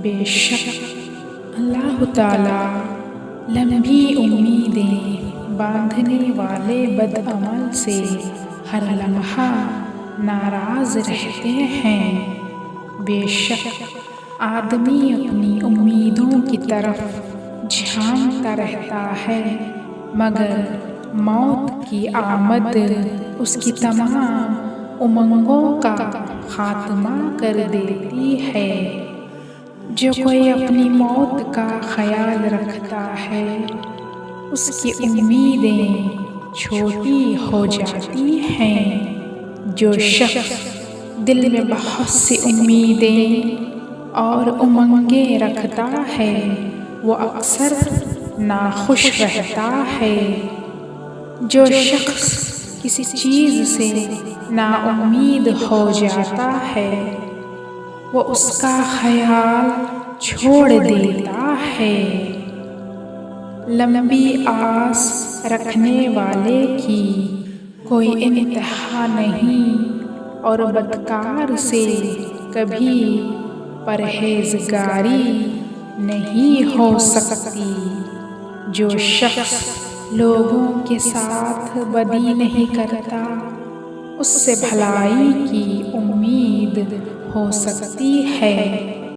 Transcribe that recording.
بے شک اللہ تعالیٰ لمبی امیدیں باندھنے والے بدعمل سے ہر لمحہ ناراض رہتے ہیں۔ بے شک آدمی اپنی امیدوں کی طرف جھانکتا رہتا ہے مگر موت کی آمد اس کی تمام امنگوں کا خاتمہ کر دیتی ہے۔ جو کوئی اپنی موت کا خیال رکھتا ہے اس کی امیدیں چھوٹی ہو جاتی ہیں۔ جو شخص دل میں بہت سی امیدیں اور امنگیں رکھتا ہے وہ اکثر ناخوش رہتا ہے۔ جو شخص کسی چیز سے نا امید ہو جاتا ہے وہ اس کا خیال چھوڑ دیتا ہے۔ لمبی آس رکھنے والے کی کوئی انتہا نہیں اور بدکار سے کبھی پرہیزگاری نہیں ہو سکتی۔ جو شخص لوگوں کے ساتھ بدی نہیں کرتا اس سے بھلائی کی امید ہو سکتی ہے۔